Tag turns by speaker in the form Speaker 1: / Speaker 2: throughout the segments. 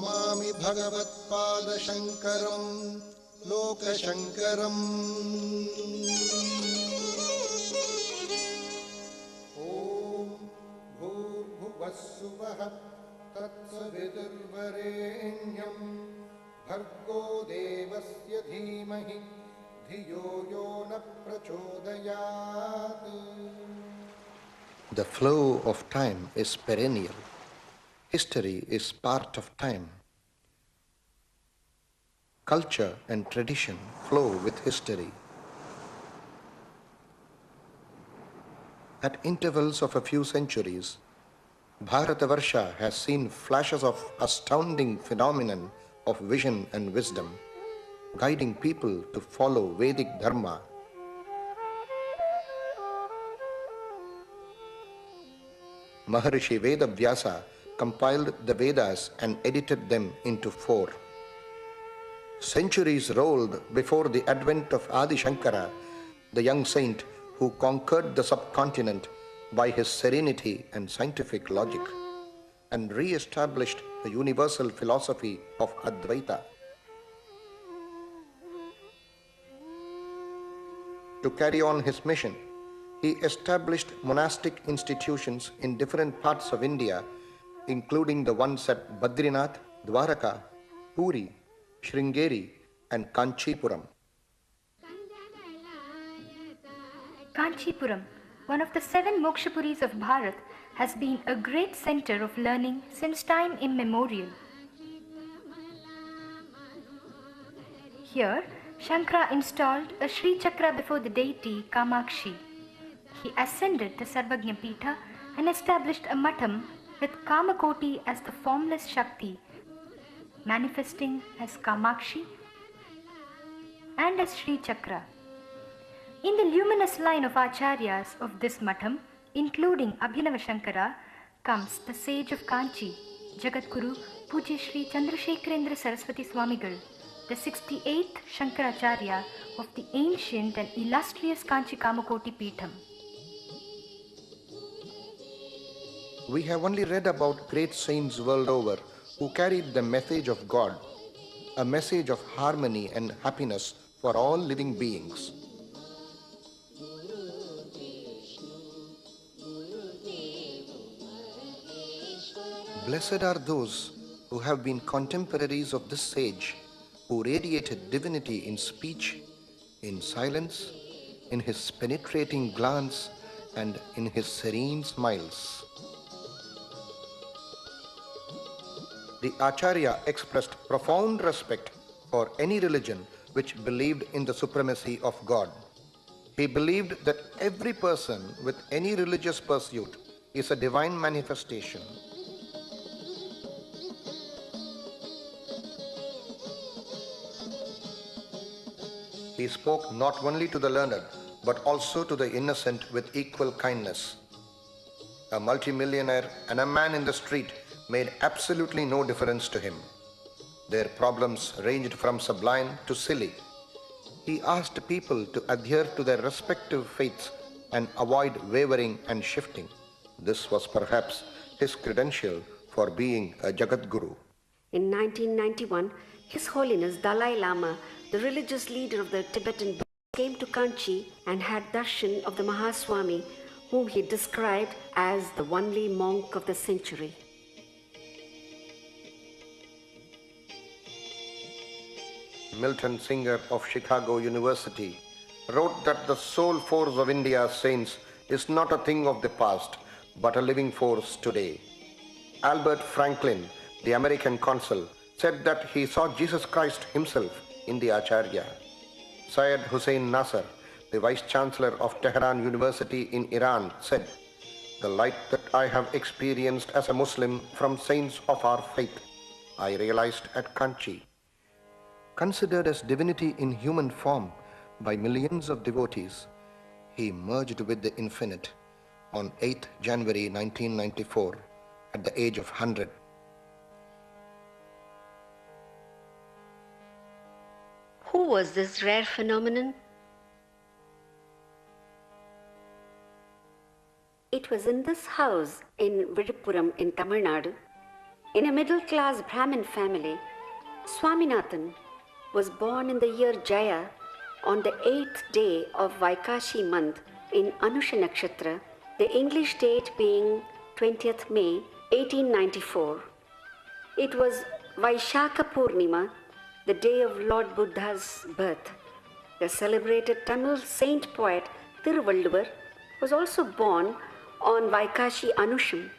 Speaker 1: नमामि भगवत्पादशङ्करं लोकशङ्करम्। ॐ भूर्भुवस्सुवः तत्सवितुर्वरेण्यं भर्गो देवस्य धीमहि धियो यो न प्रचोदयात्. The flow of time is perennial. History is part of time. Culture and tradition flow with history. At intervals of a few centuries, Bharatavarsha has seen flashes of astounding phenomenon of vision and wisdom, guiding people to follow Vedic Dharma. Maharishi Vedavyasa compiled the Vedas and edited them into 4. Centuries rolled before the advent of Adi Shankara, the young saint who conquered the subcontinent by his serenity and scientific logic, and re-established the universal philosophy of Advaita. To carry on his mission, he established monastic institutions in different parts of India, including the ones at Badrinath, Dwaraka, Puri, Sringeri, and Kanchipuram.
Speaker 2: Kanchipuram, one of the 7 Mokshapuris of Bharat, has been a great center of learning since time immemorial. Here, Shankara installed a Sri Chakra before the deity Kamakshi. He ascended the Sarvagnya Pitha and established a matam with Kamakoti as the formless Shakti, manifesting as Kamakshi and as Sri Chakra. In the luminous line of Acharyas of this matam, including Abhinava Shankara, comes the Sage of Kanchi, Jagadguru Pujya Sri Chandrasekharendra Saraswati Swamigal, the 68th Shankaracharya of the ancient and illustrious Kanchi Kamakoti Peetham.
Speaker 1: We have only read about great saints world over who carried the message of God, a message of harmony and happiness for all living beings. Blessed are those who have been contemporaries of this sage, who radiated divinity in speech, in silence, in his penetrating glance, and in his serene smiles. The Acharya expressed profound respect for any religion which believed in the supremacy of God. He believed that every person with any religious pursuit is a divine manifestation. He spoke not only to the learned, but also to the innocent with equal kindness. A multimillionaire and a man in the street made absolutely no difference to him. Their problems ranged from sublime to silly. He asked people to adhere to their respective faiths and avoid wavering and shifting. This was perhaps his credential for being a Jagadguru.
Speaker 3: In 1991, His Holiness Dalai Lama, the religious leader of the Tibetan, came to Kanchi and had darshan of the Mahaswami, whom he described as the only monk of the century.
Speaker 1: Milton Singer of Chicago University wrote that the soul force of India's saints is not a thing of the past, but a living force today. Albert Franklin, the American consul, said that he saw Jesus Christ himself in the Acharya. Syed Hussein Nasser, the Vice Chancellor of Tehran University in Iran, said, "The light that I have experienced as a Muslim from saints of our faith, I realized at Kanchi." Considered as divinity in human form by millions of devotees, he merged with the infinite on 8th January 1994 at the age of 100.
Speaker 3: Who was this rare phenomenon? It was in this house in Viluppuram in Tamil Nadu In a middle-class Brahmin family, Swaminathan was born in the year Jaya on the 8th day of Vaikashi month in Anusha Nakshatra, the English date being 20th May 1894. It was Vaishakha Purnima, the day of Lord Buddha's birth. The celebrated Tamil saint poet Thiruvalluvar was also born on Vaikashi Anusham.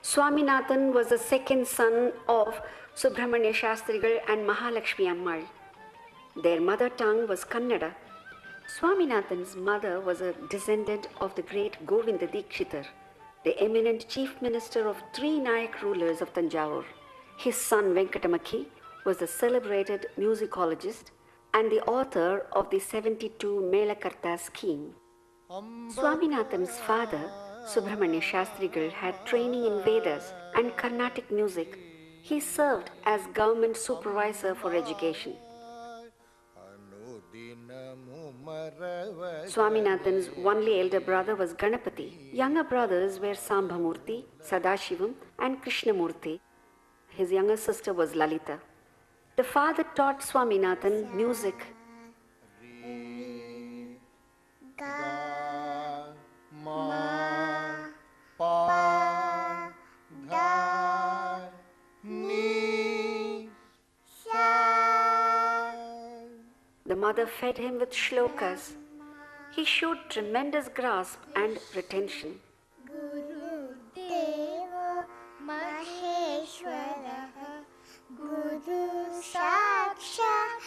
Speaker 3: Swaminathan was the second son of Subramanya Shastrigal and Mahalakshmi Ammal. Their mother tongue was Kannada. Swaminathan's mother was a descendant of the great Govinda Dikshitar, the eminent chief minister of three Nayak rulers of Tanjavur. His son Venkatamaki was the celebrated musicologist and the author of the 72 Melakarta scheme. Swaminathan's father, Subramanya Shastrigal, had training in Vedas and Carnatic music. He served as government supervisor for education. Swaminathan's only elder brother was Ganapati. Younger brothers were Sambhamurthy, Sadashivam, and Krishnamurthy. His younger sister was Lalita. The father taught Swaminathan music. The mother fed him with shlokas. He showed tremendous grasp and retention.
Speaker 4: Guru Deva Maheshwara Guru Sakshat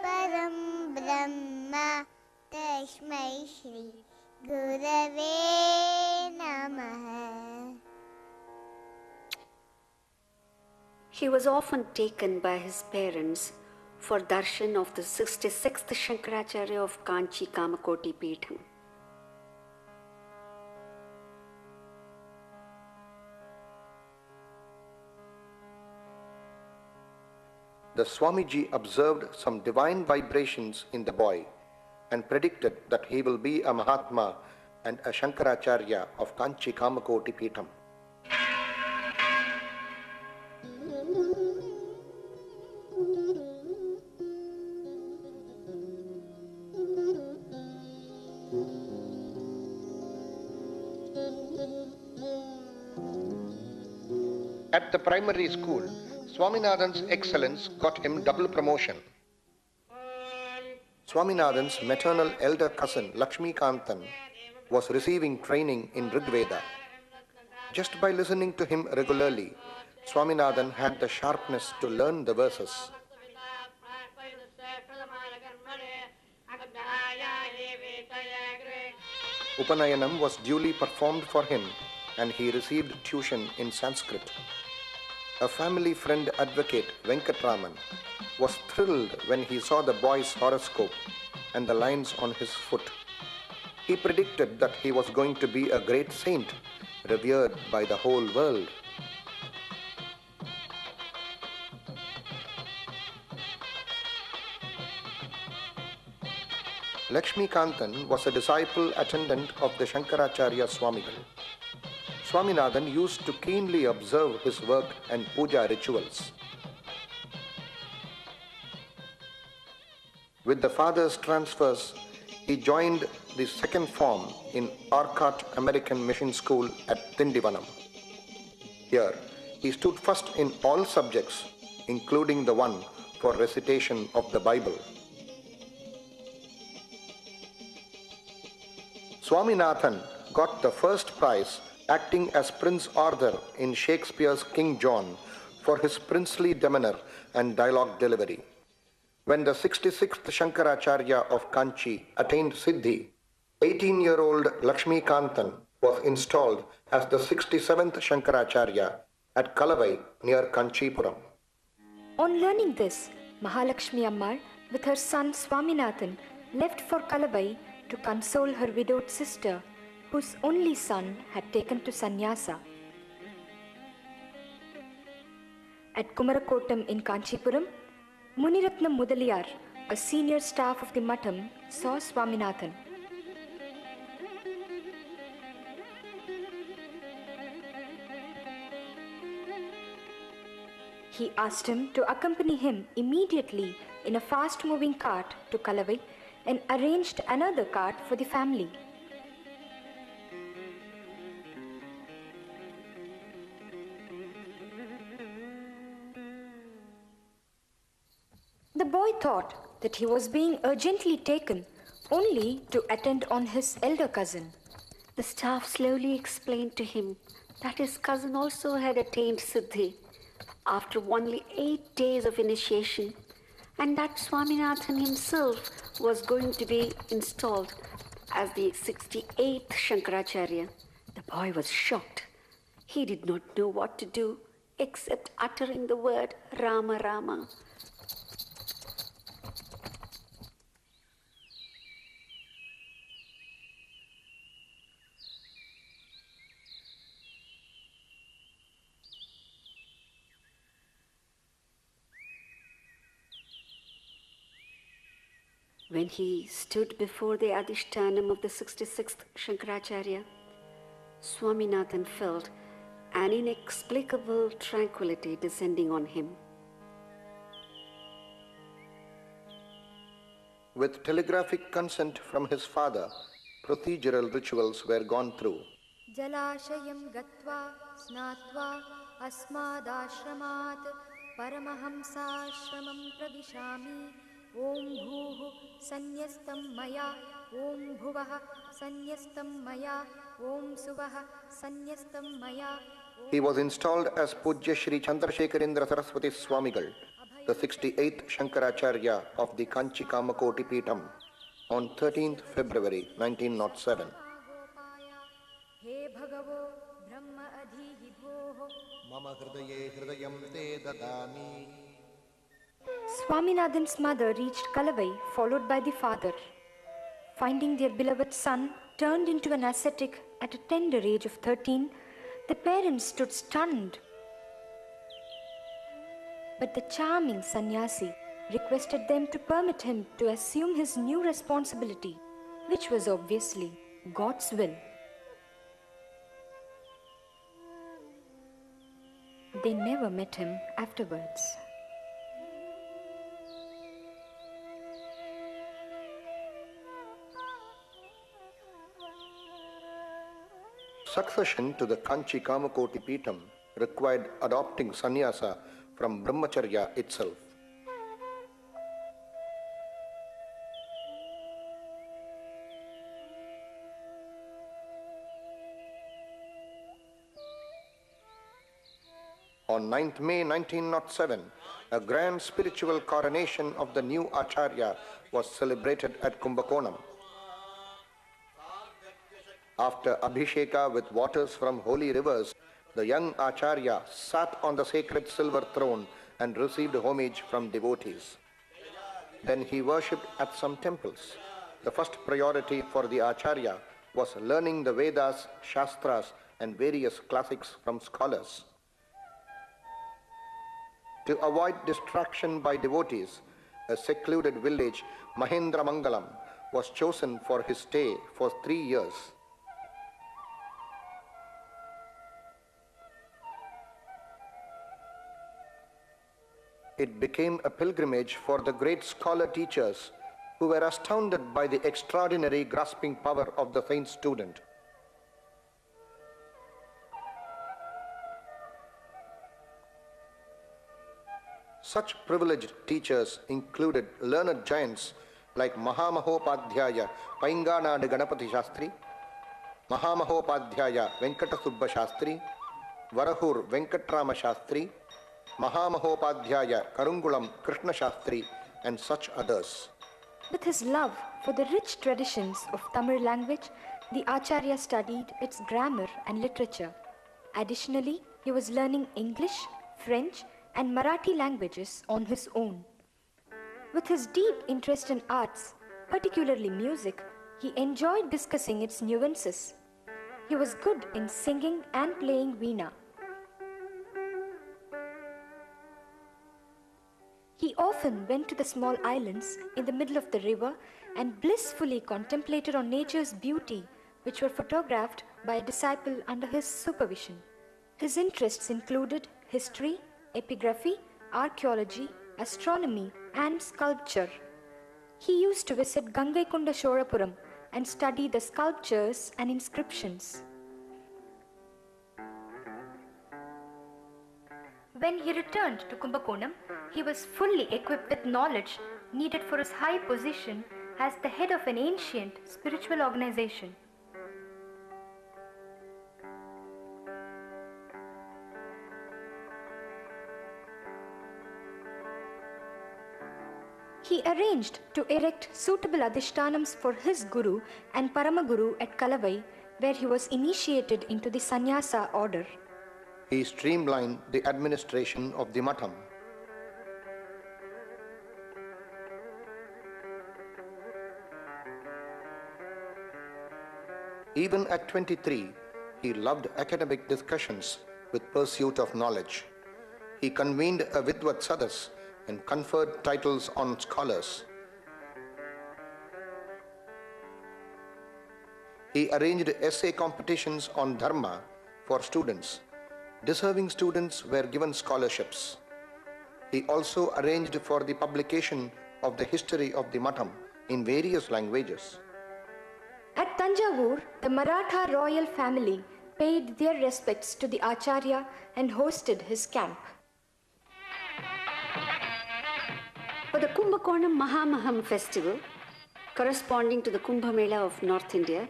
Speaker 4: Param Brahma Tasmai Shri Gurave Namaha.
Speaker 3: He was often taken by his parents for darshan of the 66th Shankaracharya of Kanchi Kamakoti Peetham.
Speaker 1: The Swamiji observed some divine vibrations in the boy and predicted that he will be a Mahatma and a Shankaracharya of Kanchi Kamakoti Peetham. At the primary school, Swaminathan's excellence got him double promotion. Swaminathan's maternal elder cousin Lakshmi Kantan was receiving training in Rigveda. Just by listening to him regularly, Swaminathan had the sharpness to learn the verses. Upanayanam was duly performed for him and he received tuition in Sanskrit. A family friend advocate, Venkatraman, was thrilled when he saw the boy's horoscope and the lines on his foot. He predicted that he was going to be a great saint, revered by the whole world. Lakshmi Kantan was a disciple attendant of the Shankaracharya Swamigal. Swaminathan used to keenly observe his work and puja rituals. With the father's transfers, he joined the second form in Arcot American Mission School at Tindivanam. Here, he stood first in all subjects, including the one for recitation of the Bible. Swaminathan got the first prize acting as Prince Arthur in Shakespeare's King John for his princely demeanor and dialogue delivery. When the 66th Shankaracharya of Kanchi attained Siddhi, 18-year-old Lakshmi Kantan was installed as the 67th Shankaracharya at Kalavai near Kanchipuram.
Speaker 2: On learning this, Mahalakshmi Ammal with her son Swaminathan left for Kalavai to console her widowed sister, whose only son had taken to sannyasa. At Kumarakotam in Kanchipuram, Muniratnam Mudaliyar, a senior staff of the Matam, saw Swaminathan. He asked him to accompany him immediately in a fast-moving cart to Kalavai and arranged another cart for the family. The boy thought that he was being urgently taken only to attend on his elder cousin.
Speaker 3: The staff slowly explained to him that his cousin also had attained Siddhi after only 8 days of initiation, and that Swaminathan himself was going to be installed as the 68th Shankaracharya. The boy was shocked. He did not know what to do except uttering the word Rama Rama. When he stood before the Adhishtanam of the 66th Shankaracharya, Swaminathan felt an inexplicable tranquility descending on him.
Speaker 1: With telegraphic consent from his father, procedural rituals were gone through.
Speaker 2: Jalashayam gatva snatva asmadashramat paramahamsashramam pravishami Om bhuh sanyastam maya Om bhuvah sanyastam maya Om suvah sanyastam maya.
Speaker 1: He was installed as Pujya Shri Chandrasekharendra Saraswati Swamigal, the 68th Shankaracharya of the Kanchi Kamakoti Peetham, on 13th February 1907.
Speaker 2: He bhagavo brahma adhihi bhoho
Speaker 1: Mama hridaye hridayam te dadami.
Speaker 2: Swaminathan's mother reached Kalavai, followed by the father. Finding their beloved son turned into an ascetic at a tender age of 13, the parents stood stunned. But the charming sannyasi requested them to permit him to assume his new responsibility, which was obviously God's will. They never met him afterwards.
Speaker 1: Succession to the Kanchi Kamakoti Peetham required adopting sannyasa from brahmacharya itself. On 9th May 1907, a grand spiritual coronation of the new Acharya was celebrated at Kumbakonam. After Abhisheka with waters from holy rivers, the young Acharya sat on the sacred silver throne and received homage from devotees. Then he worshipped at some temples. The first priority for the Acharya was learning the Vedas, Shastras and various classics from scholars. To avoid distraction by devotees, a secluded village, Mahendra Mangalam, was chosen for his stay for 3 years. It became a pilgrimage for the great scholar teachers who were astounded by the extraordinary grasping power of the saint student. Such privileged teachers included learned giants like Mahamahopadhyaya Painganadu Ganapati Shastri, Mahamahopadhyaya Venkatasubba Shastri, Varahur Venkatrama Shastri, Mahamahopadhyaya Karungulam Krishna Shastri, and such others.
Speaker 2: With his love for the rich traditions of Tamil language, the Acharya studied its grammar and literature. Additionally, he was learning English, French, and Marathi languages on his own. With his deep interest in arts, particularly music, he enjoyed discussing its nuances. He was good in singing and playing veena. He often went to the small islands in the middle of the river and blissfully contemplated on nature's beauty, which were photographed by a disciple under his supervision. His interests included history, epigraphy, archaeology, astronomy, and sculpture. He used to visit Gangaikonda Shorapuram and study the sculptures and inscriptions. When he returned to Kumbakonam, he was fully equipped with knowledge needed for his high position as the head of an ancient spiritual organization. He arranged to erect suitable adhishtanams for his Guru and Paramaguru at Kalavai, where he was initiated into the sannyasa order.
Speaker 1: He streamlined the administration of the Matham. Even at 23, he loved academic discussions with pursuit of knowledge. He convened a Vidvat Sadas and conferred titles on scholars. He arranged essay competitions on Dharma for students. Deserving students were given scholarships. He also arranged for the publication of the history of the Matham in various languages.
Speaker 2: At Tanjavur, the Maratha royal family paid their respects to the Acharya and hosted his camp.
Speaker 3: For the Kumbakonam Mahamaham festival, corresponding to the Kumbh Mela of North India,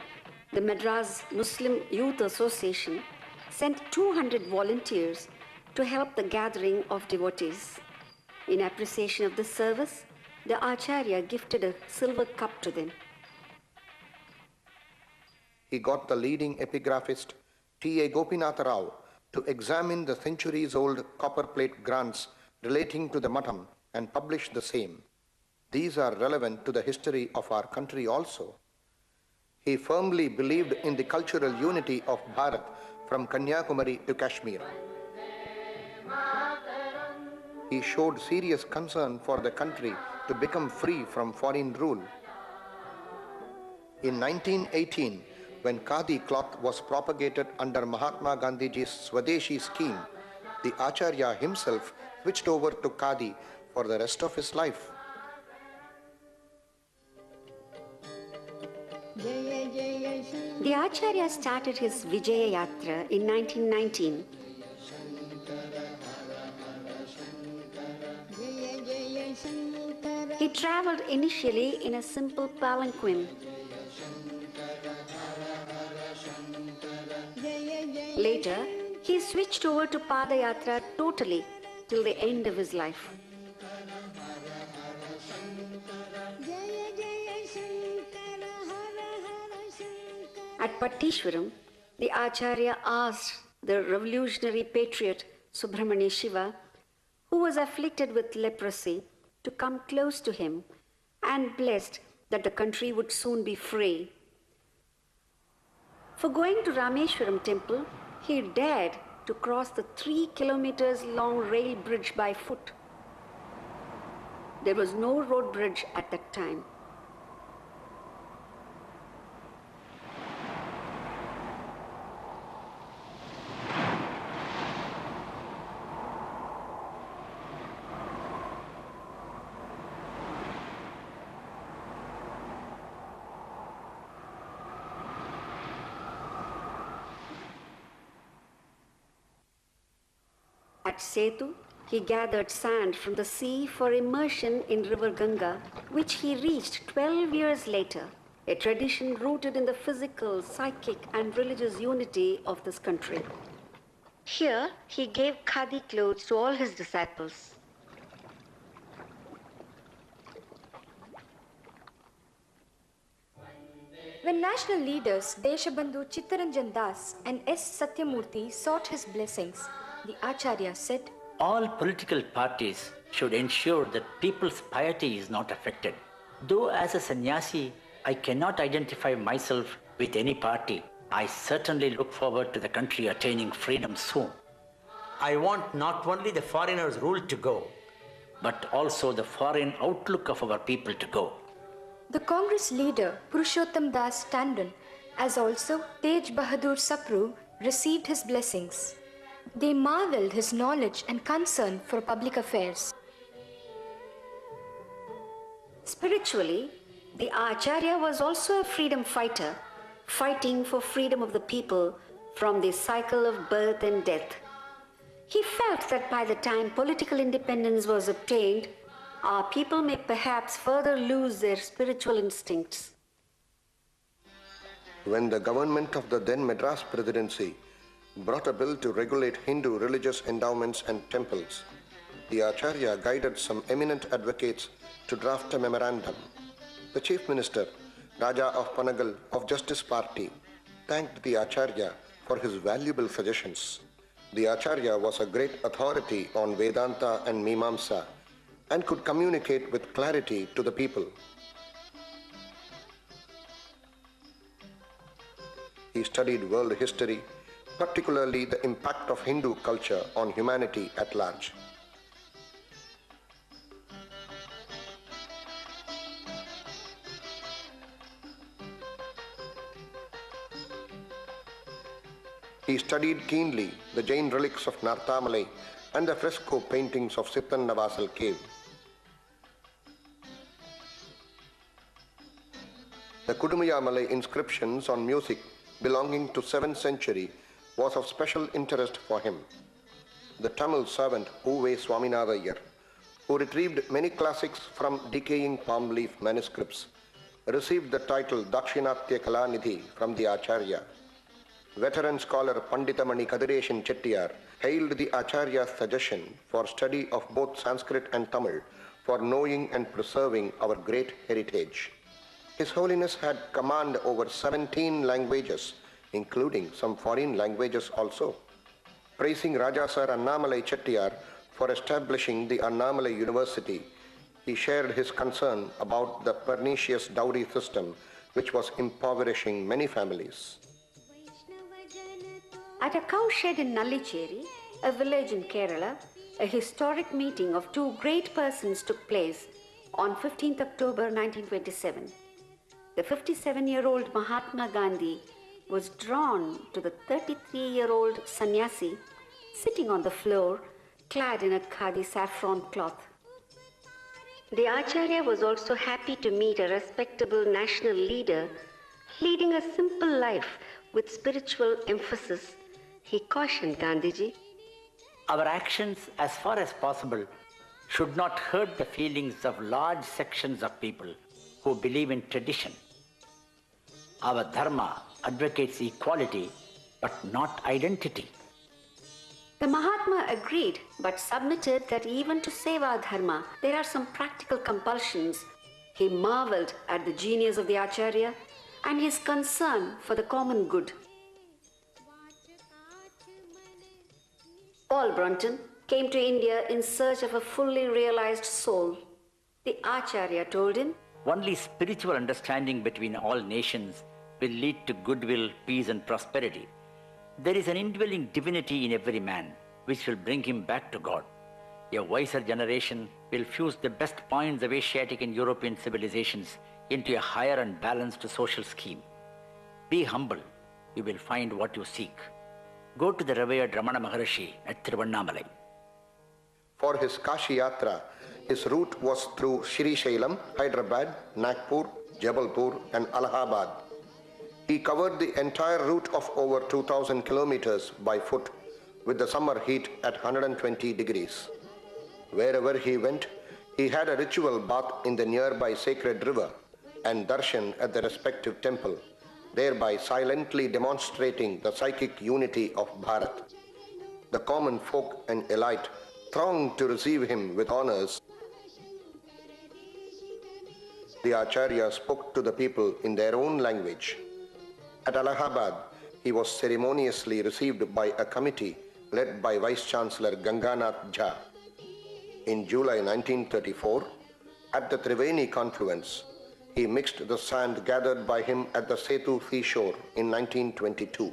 Speaker 3: the Madras Muslim Youth Association sent 200 volunteers to help the gathering of devotees. In appreciation of this service, the Acharya gifted a silver cup to them.
Speaker 1: He got the leading epigraphist T.A. Gopinath Rao to examine the centuries-old copperplate grants relating to the Matham and publish the same. These are relevant to the history of our country also. He firmly believed in the cultural unity of Bharat from Kanyakumari to Kashmir. He showed serious concern for the country to become free from foreign rule. In 1918, when Khadi cloth was propagated under Mahatma Gandhiji's Swadeshi scheme, the Acharya himself switched over to Khadi for the rest of his life.
Speaker 3: The Acharya started his Vijaya Yatra in 1919. He travelled initially in a simple palanquin. Later, he switched over to Padayatra totally till the end of his life. At Pattishwaram, the Acharya asked the revolutionary patriot Subramanya Shiva, who was afflicted with leprosy, to come close to him and blessed that the country would soon be free. For going to Rameshwaram temple, he dared to cross the 3 kilometers long rail bridge by foot. There was no road bridge at that time. At Setu, he gathered sand from the sea for immersion in river Ganga, which he reached 12 years later, a tradition rooted in the physical, psychic and religious unity of this country. Here, he gave khadi clothes to all his disciples.
Speaker 2: When national leaders Deshabandhu Chittaranjan Das and S. Satyamurthy sought his blessings, the Acharya said,
Speaker 5: all political parties should ensure that people's piety is not affected. Though as a sannyasi, I cannot identify myself with any party, I certainly look forward to the country attaining freedom soon.
Speaker 6: I want not only the foreigners' rule to go,
Speaker 5: but also the foreign outlook of our people to go.
Speaker 2: The Congress leader Purushottam Das Tandon, as also Tej Bahadur Sapru, received his blessings. They marveled his knowledge and concern for public affairs.
Speaker 3: Spiritually, the Acharya was also a freedom fighter, fighting for freedom of the people from the cycle of birth and death. He felt that by the time political independence was obtained, our people may perhaps further lose their spiritual instincts.
Speaker 1: When the government of the then Madras Presidency brought a bill to regulate Hindu religious endowments and temples, the Acharya guided some eminent advocates to draft a memorandum. The Chief Minister, Raja of Panagal of Justice Party, thanked the Acharya for his valuable suggestions. The Acharya was a great authority on Vedanta and Mimamsa and could communicate with clarity to the people. He studied world history, particularly the impact of Hindu culture on humanity at large. He studied keenly the Jain relics of Narthamalai and the fresco paintings of Sittannavasal cave. The Kudumayamalai inscriptions on music belonging to 7th century was of special interest for him. The Tamil servant Uve Swaminatha, who retrieved many classics from decaying palm leaf manuscripts, received the title Dakshinatya Kalanidhi from the Acharya. Veteran scholar Panditamani Kadireshan Chettiar hailed the Acharya's suggestion for study of both Sanskrit and Tamil for knowing and preserving our great heritage. His Holiness had command over 17 languages, including some foreign languages also. Praising Raja Sir Annamalai Chettiar for establishing the Annamalai University, he shared his concern about the pernicious dowry system which was impoverishing many families.
Speaker 3: At a cowshed in Nallicherry, a village in Kerala, a historic meeting of two great persons took place on 15th October 1927. The 57-year-old Mahatma Gandhi was drawn to the 33-year-old sannyasi sitting on the floor, clad in a khadi saffron cloth. The Acharya was also happy to meet a respectable national leader leading a simple life with spiritual emphasis. He cautioned Gandhiji,
Speaker 5: Our actions, as far as possible, should not hurt the feelings of large sections of people who believe in tradition. Our dharma advocates equality, but not identity.
Speaker 3: The Mahatma agreed, but submitted that even to save our dharma, there are some practical compulsions. He marveled at the genius of the Acharya and his concern for the common good. Paul Brunton came to India in search of a fully realized soul. The Acharya told him,
Speaker 5: Only spiritual understanding between all nations will lead to goodwill, peace, and prosperity. There is an indwelling divinity in every man, which will bring him back to God. A wiser generation will fuse the best points of Asiatic and European civilizations into a higher and balanced social scheme. Be humble, you will find what you seek. Go to the revered Ramana Maharshi at Tiruvannamalai.
Speaker 1: For his Kashi Yatra, his route was through Shri Shailam, Hyderabad, Nagpur, Jabalpur and Allahabad. He covered the entire route of over 2,000 kilometers by foot with the summer heat at 120 degrees. Wherever he went, he had a ritual bath in the nearby sacred river and darshan at the respective temple, thereby silently demonstrating the psychic unity of Bharat. The common folk and elite thronged to receive him with honors. The Acharya spoke to the people in their own language. At Allahabad, he was ceremoniously received by a committee led by Vice-Chancellor Ganganath Jha. In July 1934, at the Triveni confluence, he mixed the sand gathered by him at the Setu seashore in 1922.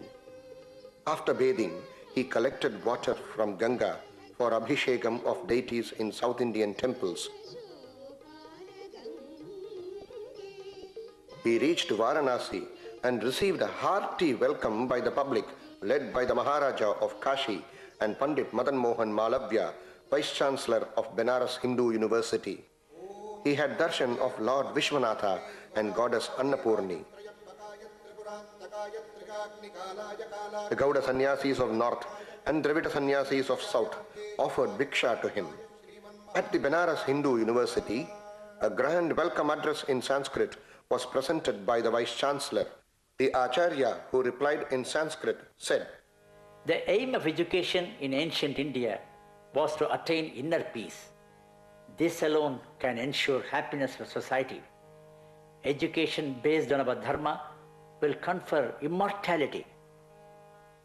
Speaker 1: After bathing, he collected water from Ganga for abhishekam of deities in South Indian temples. He reached Varanasi and received a hearty welcome by the public, led by the Maharaja of Kashi and Pandit Madan Mohan Malavya, Vice Chancellor of Benares Hindu University. He had darshan of Lord Vishwanatha and Goddess Annapurni. The Gauda sannyasis of north and Dravida sannyasis of south offered bhiksha to him. At the Benares Hindu University, a grand welcome address in Sanskrit was presented by the Vice Chancellor. The Acharya, who replied in Sanskrit, said,
Speaker 5: The aim of education in ancient India was to attain inner peace. This alone can ensure happiness for society. Education based on our dharma will confer immortality.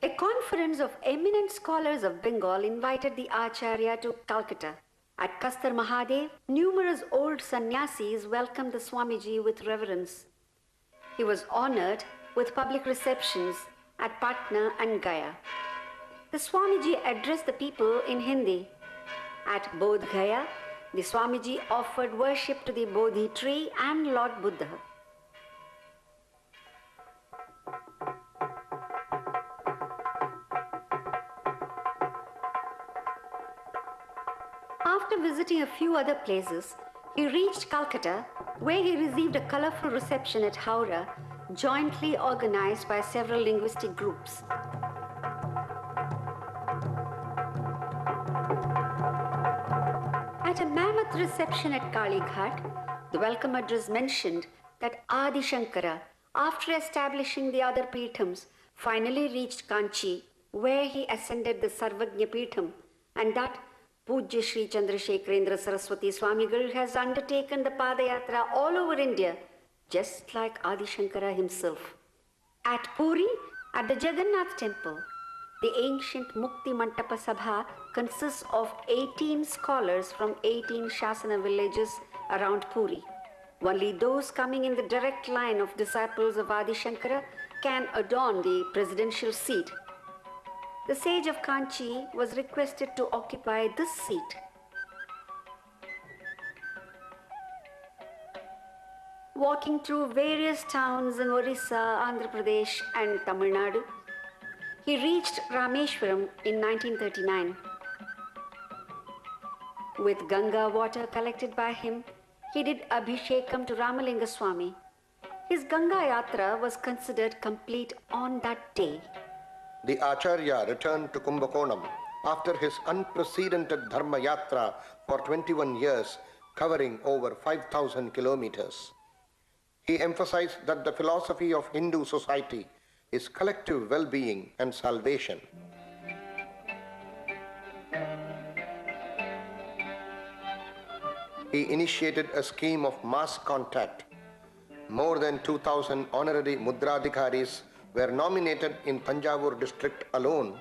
Speaker 3: A conference of eminent scholars of Bengal invited the Acharya to Calcutta. At Kastar Mahadev, numerous old sannyasis welcomed the Swamiji with reverence. He was honored with public receptions at Patna and Gaya. The Swamiji addressed the people in Hindi. At Bodh Gaya, the Swamiji offered worship to the Bodhi tree and Lord Buddha. After visiting a few other places, he reached Calcutta, where he received a colorful reception at Howrah, jointly organized by several linguistic groups. At a mammoth reception at Kali Ghat, the welcome address mentioned that Adi Shankara, after establishing the other Peethams, finally reached Kanchi, where he ascended the Sarvagnya Peetham, and that Pujya Sri Chandrasekharendra Saraswati Swamigal has undertaken the Padayatra all over India, just like Adi Shankara himself. At Puri, at the Jagannath temple, the ancient Mukti Mantapa Sabha consists of 18 scholars from 18 Shasana villages around Puri. Only those coming in the direct line of disciples of Adi Shankara can adorn the presidential seat. The Sage of Kanchi was requested to occupy this seat. Walking through various towns in Orissa, Andhra Pradesh and Tamil Nadu, he reached Rameshwaram in 1939. With Ganga water collected by him, he did Abhishekam to Ramalinga Swami. His Ganga Yatra was considered complete on that day.
Speaker 1: The Acharya returned to Kumbakonam after his unprecedented Dharma Yatra for 21 years, covering over 5,000 kilometers. He emphasized that the philosophy of Hindu society is collective well-being and salvation. He initiated a scheme of mass contact. More than 2,000 honorary Mudradhikaris were nominated in Tanjavur district alone.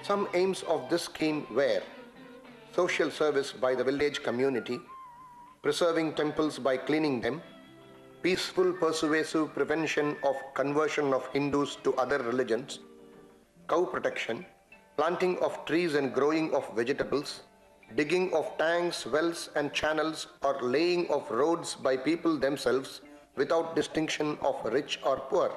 Speaker 1: Some aims of this scheme were social service by the village community, preserving temples by cleaning them, peaceful persuasive prevention of conversion of Hindus to other religions, cow protection, planting of trees and growing of vegetables, digging of tanks, wells and channels, or laying of roads by people themselves without distinction of rich or poor.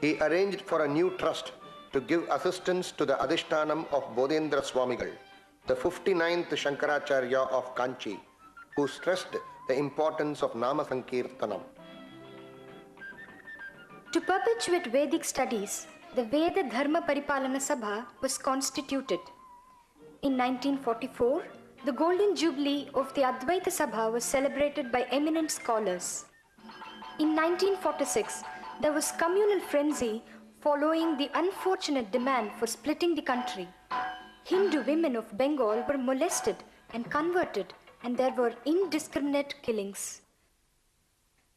Speaker 1: He arranged for a new trust to give assistance to the Adhishtanam of Bodhendra Swamigal, the 59th Shankaracharya of Kanchi, who stressed the importance of Nama Sankirtanam.
Speaker 2: To perpetuate Vedic studies, the Veda Dharma Paripalana Sabha was constituted. In 1944, the Golden Jubilee of the Advaita Sabha was celebrated by eminent scholars. In 1946, there was communal frenzy following the unfortunate demand for splitting the country. Hindu women of Bengal were molested and converted, and there were indiscriminate killings.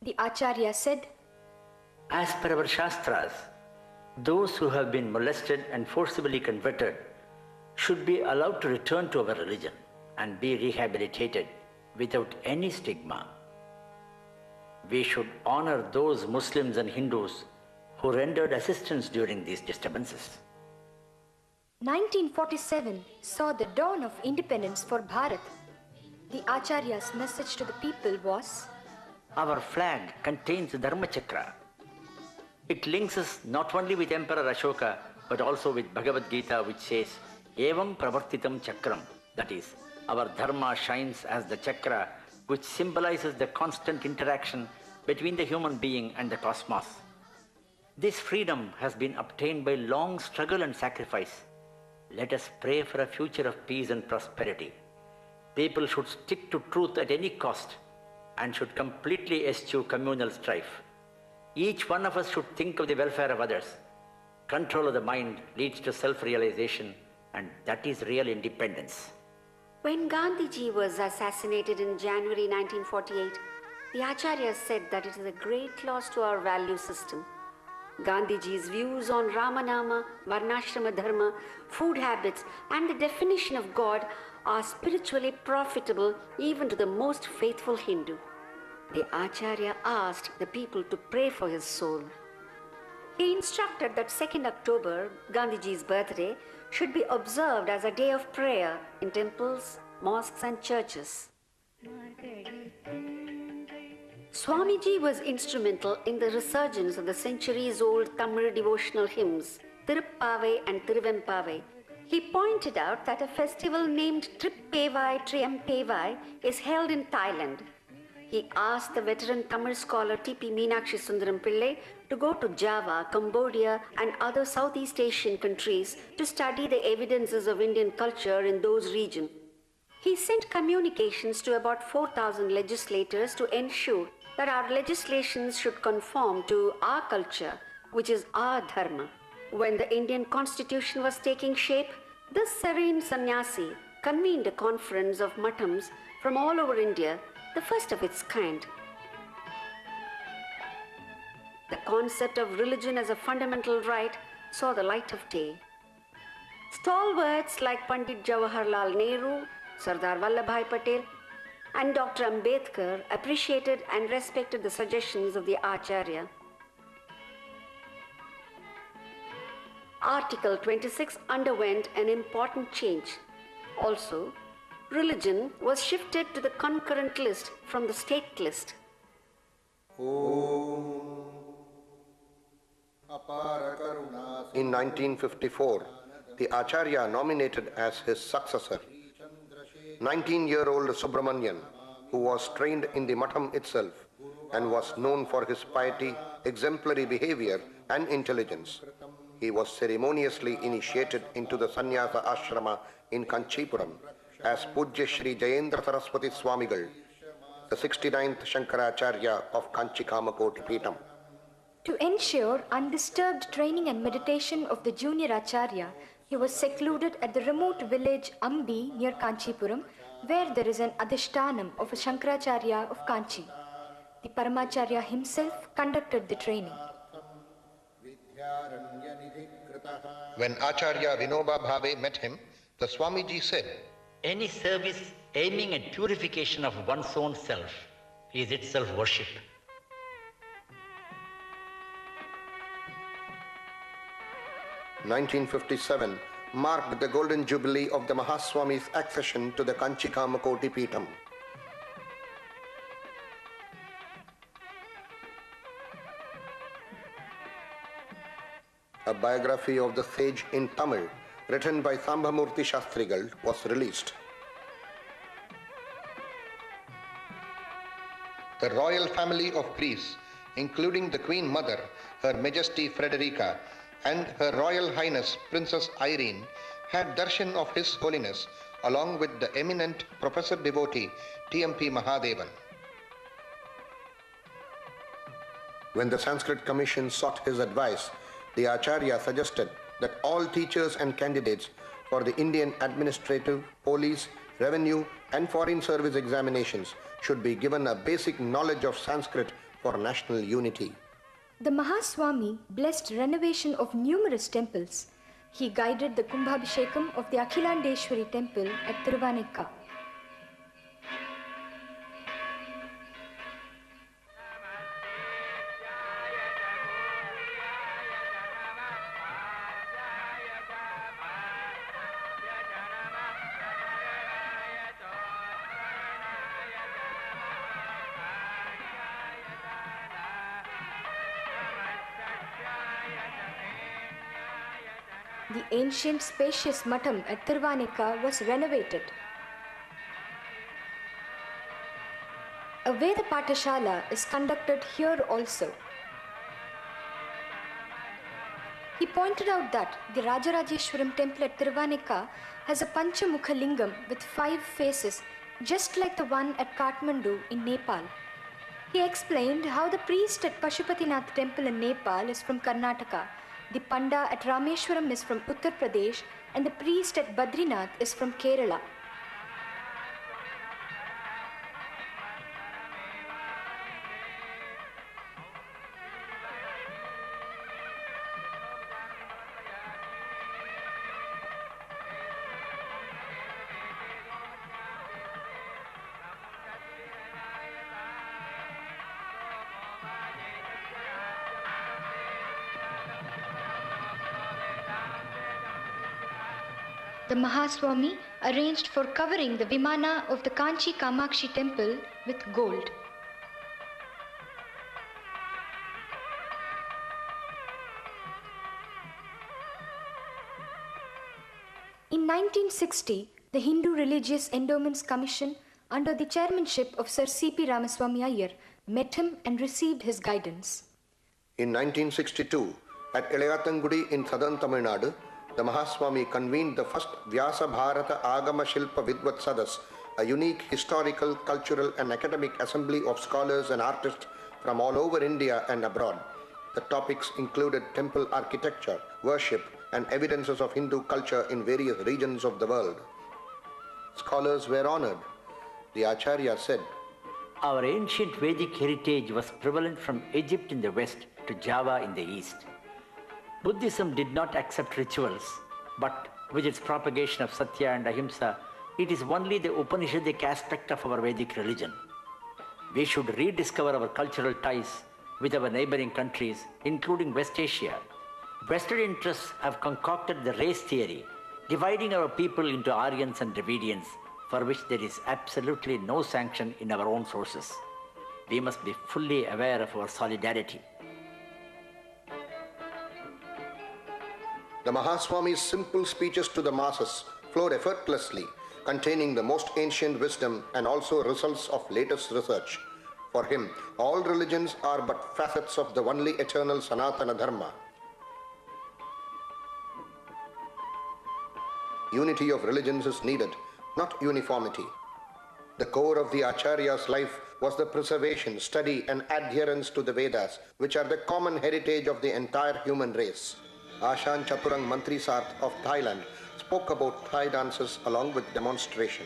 Speaker 2: The Acharya said,
Speaker 5: As per our Shastras, those who have been molested and forcibly converted should be allowed to return to our religion and be rehabilitated without any stigma. We should honor those Muslims and Hindus who rendered assistance during these disturbances.
Speaker 2: 1947 saw the dawn of independence for Bharat. The Acharya's message to the people was,
Speaker 5: Our flag contains the Dharma Chakra. It links us not only with Emperor Ashoka, but also with Bhagavad Gita, which says, Evam pravartitam chakram. That is, our dharma shines as the chakra, which symbolizes the constant interaction between the human being and the cosmos. This freedom has been obtained by long struggle and sacrifice. Let us pray for a future of peace and prosperity. People should stick to truth at any cost and should completely eschew communal strife. Each one of us should think of the welfare of others. Control of the mind leads to self-realization, and that is real independence.
Speaker 3: When Gandhiji was assassinated in January 1948, the Acharya said that it is a great loss to our value system. Gandhiji's views on Ramanama, Varnashrama Dharma, food habits, and the definition of God are spiritually profitable even to the most faithful Hindu. The Acharya asked the people to pray for his soul. He instructed that 2nd October, Gandhiji's birthday, should be observed as a day of prayer in temples, mosques, and churches. Swamiji was instrumental in the resurgence of the centuries-old Tamil devotional hymns, Tiruppavai and Tiruvempavai. He pointed out that a festival named Trippevai Triampevai is held in Thailand. He asked the veteran Tamil scholar T.P. Meenakshi Sundaram Pillai to go to Java, Cambodia, and other Southeast Asian countries to study the evidences of Indian culture in those regions. He sent communications to about 4,000 legislators to ensure that our legislations should conform to our culture, which is our dharma. When the Indian constitution was taking shape, this serene sannyasi convened a conference of matams from all over India, the first of its kind. The concept of religion as a fundamental right saw the light of day. Stalwarts like Pandit Jawaharlal Nehru, Sardar Vallabhbhai Patel, and Dr. Ambedkar appreciated and respected the suggestions of the Acharya. Article 26 underwent an important change. Also, religion was shifted to the concurrent list from the state list.
Speaker 1: In 1954, the Acharya nominated as his successor 19-year-old Subramanian, who was trained in the Matham itself and was known for his piety, exemplary behavior and intelligence. He was ceremoniously initiated into the Sannyasa Ashrama in Kanchipuram as Pujya Shri Jayendra Saraswati Swamigal, the 69th Shankaracharya of Kanchi Kamakoti Peetam.
Speaker 2: To ensure undisturbed training and meditation of the junior Acharya, he was secluded at the remote village Ambi near Kanchipuram, where there is an Adhishtanam of a Shankaracharya of Kanchi. The Paramacharya himself conducted the training.
Speaker 1: When Acharya Vinoba Bhave met him, the Swamiji said,
Speaker 5: Any service aiming at purification of one's own self is itself worship.
Speaker 1: " 1957 marked the golden jubilee of the Mahaswami's accession to the Kanchi Kamakoti Peetam. A biography of the sage in Tamil, written by Sambhamurthy Shastrigal, was released. The royal family of Greece, including the Queen Mother, Her Majesty Frederica, and Her Royal Highness Princess Irene, had darshan of His Holiness along with the eminent Professor devotee T.M.P. Mahadevan. When the Sanskrit Commission sought his advice, the Acharya suggested that all teachers and candidates for the Indian administrative, police, revenue and foreign service examinations should be given a basic knowledge of Sanskrit for national unity.
Speaker 2: The Mahaswami blessed renovation of numerous temples. He guided the Kumbhabhishekam of the Akhilandeshwari temple at Thiruvanekka. The ancient spacious matam at Tirvanika was renovated. A Veda Patashala is conducted here also. He pointed out that the Rajarajeshwaram temple at Tirvanika has a Panchamukha lingam with 5 faces, just like the one at Kathmandu in Nepal. He explained how the priest at Pashupatinath temple in Nepal is from Karnataka, the Panda at Rameshwaram is from Uttar Pradesh, and the priest at Badrinath is from Kerala. The Mahaswami arranged for covering the Vimana of the Kanchi Kamakshi temple with gold. In 1960, the Hindu Religious Endowments Commission, under the chairmanship of Sir C.P. Ramaswamy Iyer, met him and received his guidance.
Speaker 1: In 1962, at Ilayatangudi in southern Tamil Nadu, the Mahaswami convened the first Vyasa Bharata Agama Shilpa Vidvat Sadas, a unique historical, cultural and academic assembly of scholars and artists from all over India and abroad. The topics included temple architecture, worship and evidences of Hindu culture in various regions of the world. Scholars were honored. The Acharya said,
Speaker 5: Our ancient Vedic heritage was prevalent from Egypt in the west to Java in the east. Buddhism did not accept rituals, but with its propagation of Satya and Ahimsa, it is only the Upanishadic aspect of our Vedic religion. We should rediscover our cultural ties with our neighboring countries, including West Asia. Western interests have concocted the race theory, dividing our people into Aryans and Dravidians, for which there is absolutely no sanction in our own sources. We must be fully aware of our solidarity.
Speaker 1: The Mahaswami's simple speeches to the masses flowed effortlessly, containing the most ancient wisdom and also results of latest research. For him, all religions are but facets of the only eternal Sanatana Dharma. Unity of religions is needed, not uniformity. The core of the Acharya's life was the preservation, study and adherence to the Vedas, which are the common heritage of the entire human race. Ashan Chaturang Mantri Sarth of Thailand spoke about Thai dances along with demonstration.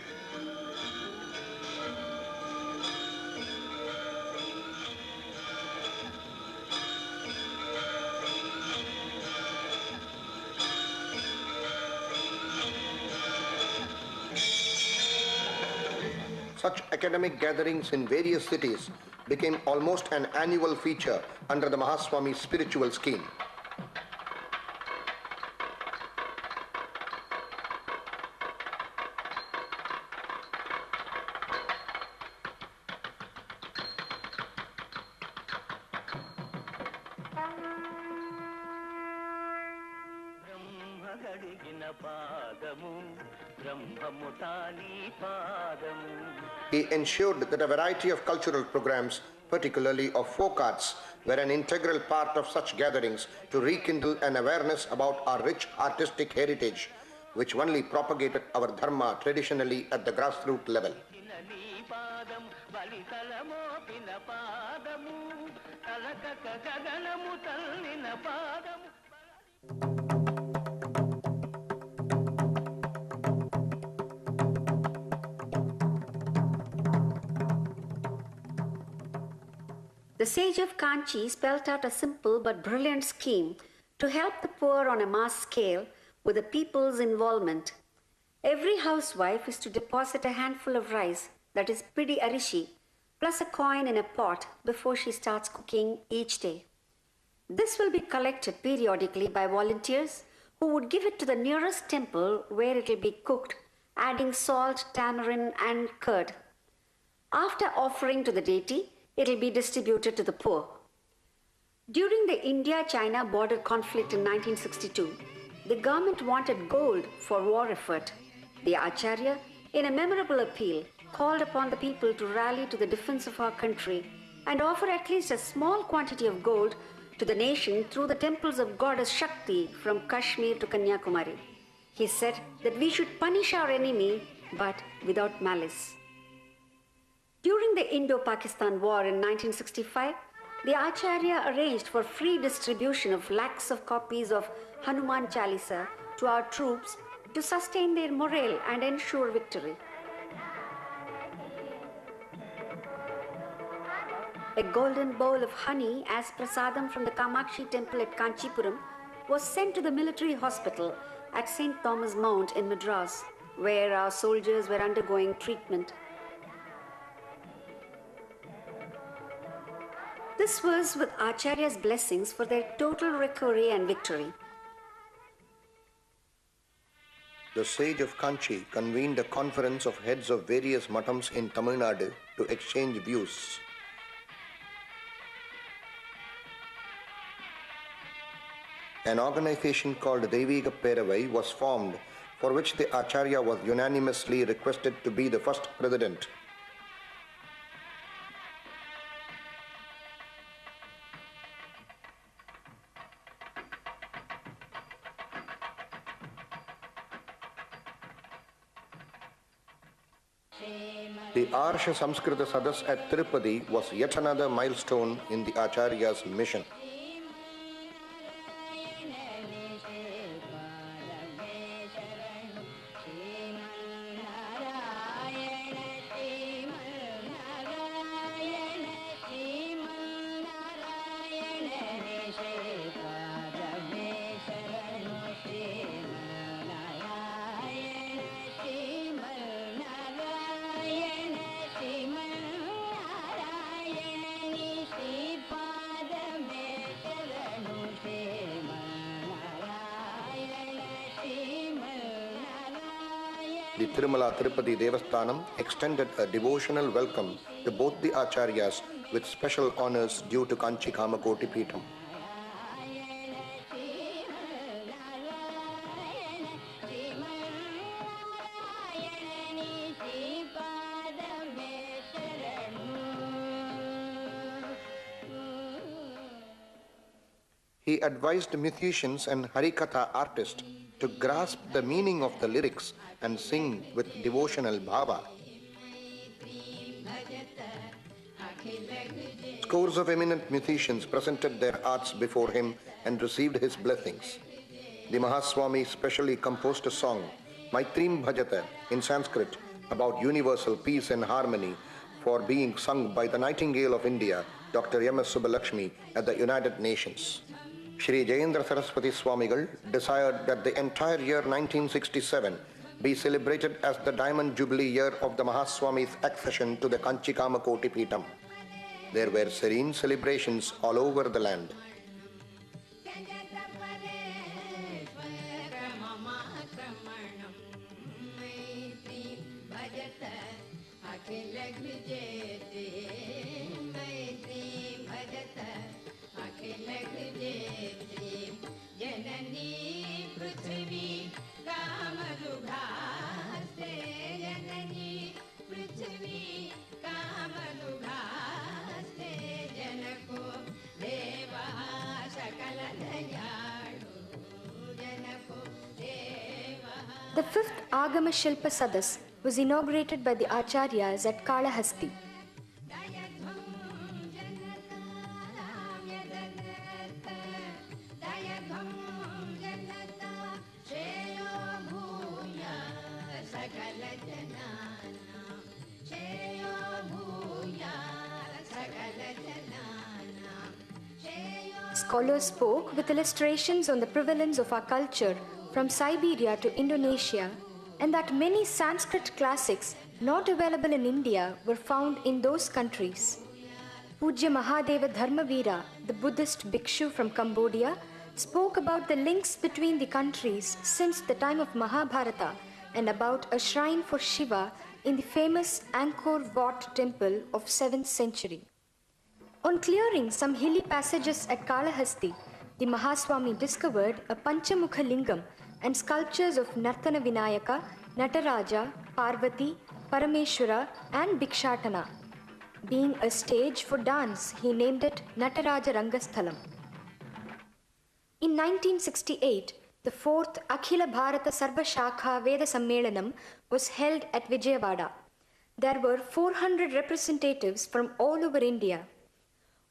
Speaker 1: Such academic gatherings in various cities became almost an annual feature under the Mahaswami's spiritual scheme. He ensured that a variety of cultural programs, particularly of folk arts, were an integral part of such gatherings to rekindle an awareness about our rich artistic heritage, which only propagated our dharma traditionally at the grassroots level.
Speaker 3: The Sage of Kanchi spelt out a simple but brilliant scheme to help the poor on a mass scale with the people's involvement. Every housewife is to deposit a handful of rice, that is pidi arishi, plus a coin in a pot before she starts cooking each day. This will be collected periodically by volunteers who would give it to the nearest temple where it will be cooked, adding salt, tamarind and curd. After offering to the deity, it will be distributed to the poor. During the India-China border conflict in 1962, the government wanted gold for war effort. The Acharya, in a memorable appeal, called upon the people to rally to the defense of our country and offer at least a small quantity of gold to the nation through the temples of goddess Shakti from Kashmir to Kanyakumari. He said that we should punish our enemy, but without malice. During the Indo-Pakistan War in 1965, the Acharya arranged for free distribution of lakhs of copies of Hanuman Chalisa to our troops to sustain their morale and ensure victory. A golden bowl of honey as prasadam from the Kamakshi temple at Kanchipuram was sent to the military hospital at St. Thomas Mount in Madras, where our soldiers were undergoing treatment. This was with Acharya's blessings for their total recovery and victory.
Speaker 1: The Sage of Kanchi convened a conference of heads of various matams in Tamil Nadu to exchange views. An organization called Deviga Peravai was formed, for which the Acharya was unanimously requested to be the first president. The Arsha Samskrita Sadas at Tirupati was yet another milestone in the Acharya's mission. The Tirumala Tirupati Devasthanam extended a devotional welcome to both the Acharyas with special honors due to Kanchi Kamakoti Peetham. He advised musicians and Harikatha artists to grasp the meaning of the lyrics and sing with devotional bhava. Scores of eminent musicians presented their arts before him and received his blessings. The Mahaswami specially composed a song, Maitrim Bhajata, in Sanskrit, about universal peace and harmony, for being sung by the Nightingale of India, Dr. M.S. Subbalakshmi, at the United Nations. Shri Jayendra Saraswati Swamigal desired that the entire year 1967 be celebrated as the Diamond Jubilee year of the Mahaswami's accession to the Kanchi Kamakoti Peetham. There were serene celebrations all over the land.
Speaker 2: The fifth Agama Shilpa Sadas was inaugurated by the Acharyas at Kalahasti. Scholars spoke with illustrations on the prevalence of our culture from Siberia to Indonesia, and that many Sanskrit classics not available in India were found in those countries. Pujya Mahadeva Dharmavira, the Buddhist bhikshu from Cambodia, spoke about the links between the countries since the time of Mahabharata and about a shrine for Shiva in the famous Angkor Wat temple of 7th century. On clearing some hilly passages at Kalahasti, the Mahaswami discovered a Panchamukha Lingam and sculptures of Nartana Vinayaka, Nataraja, Parvati, Parameshwara and Bhikshatana. Being a stage for dance, he named it Nataraja Rangasthalam. In 1968, the 4th Akhila Bharata Sarva Shakha Veda Sammelanam was held at Vijayawada. There were 400 representatives from all over India.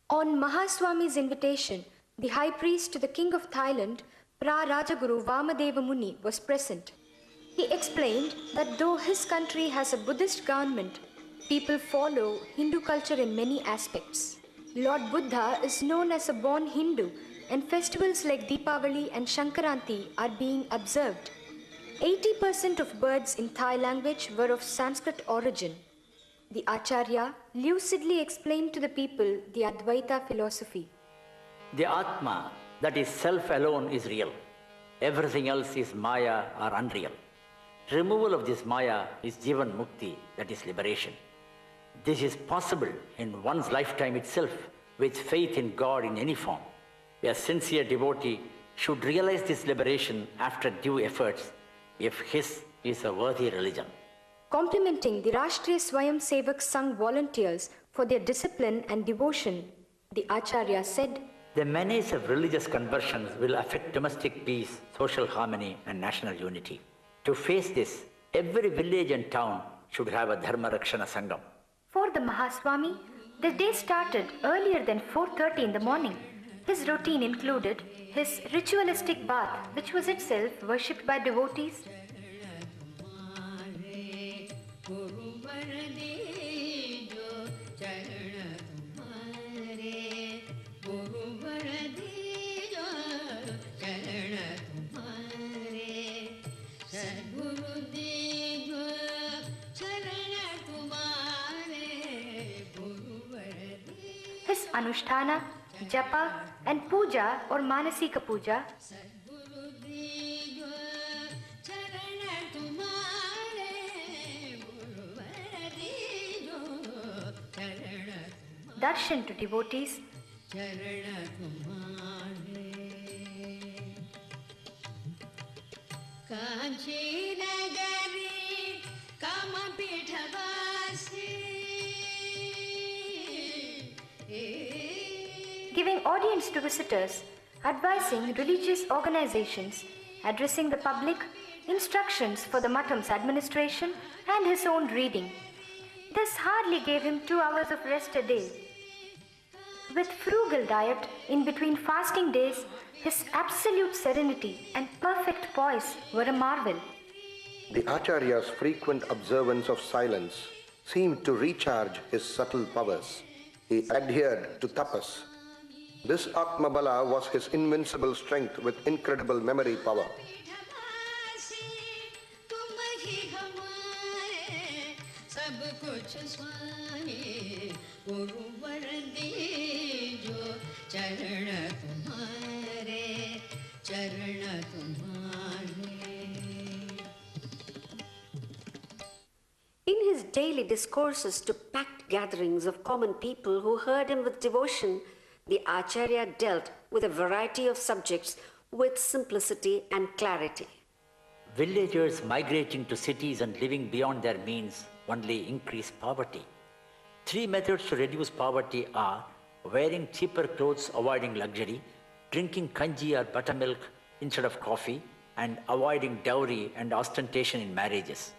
Speaker 2: On Mahaswami's invitation, the high priest to the king of Thailand, Pra Rajaguru Vamadeva Muni, was present. He explained that though his country has a Buddhist government, people follow Hindu culture in many aspects. Lord Buddha is known as a born Hindu, and festivals like Deepavali and Shankaranti are being observed. 80% of words in Thai language were of Sanskrit origin. The Acharya lucidly explained to the people the Advaita philosophy.
Speaker 5: The Atma, that is self alone, is real. Everything else is Maya or unreal. Removal of this Maya is Jivan Mukti, that is liberation. This is possible in one's lifetime itself with faith in God in any form. A sincere devotee should realize this liberation after due efforts if his is a worthy religion.
Speaker 2: Complimenting the Rashtriya Swayam Sevak Sangh volunteers for their discipline and devotion, the Acharya said,
Speaker 5: The menace of religious conversions will affect domestic peace, social harmony, and national unity. To face this, every village and town should have a Dharma Rakshana Sangam.
Speaker 2: For the Mahaswami, the day started earlier than 4:30 in the morning. His routine included his ritualistic bath, which was itself worshipped by devotees. His Anushtana, Japa and Puja or Manasika Puja, darshan to devotees, giving audience to visitors, advising religious organizations, addressing the public, instructions for the Matham's administration, and his own reading. This hardly gave him 2 hours of rest a day. With frugal diet in between fasting days, his absolute serenity and perfect poise were a marvel.
Speaker 1: The Acharya's frequent observance of silence seemed to recharge his subtle powers. He adhered to tapas. This Atmabala was his invincible strength with incredible memory power.
Speaker 3: In his daily discourses to packed gatherings of common people who heard him with devotion, the Acharya dealt with a variety of subjects with simplicity and clarity.
Speaker 5: Villagers migrating to cities and living beyond their means only increase poverty. 3 methods to reduce poverty are wearing cheaper clothes, avoiding luxury, drinking kanji or buttermilk instead of coffee, and avoiding dowry and ostentation in marriages.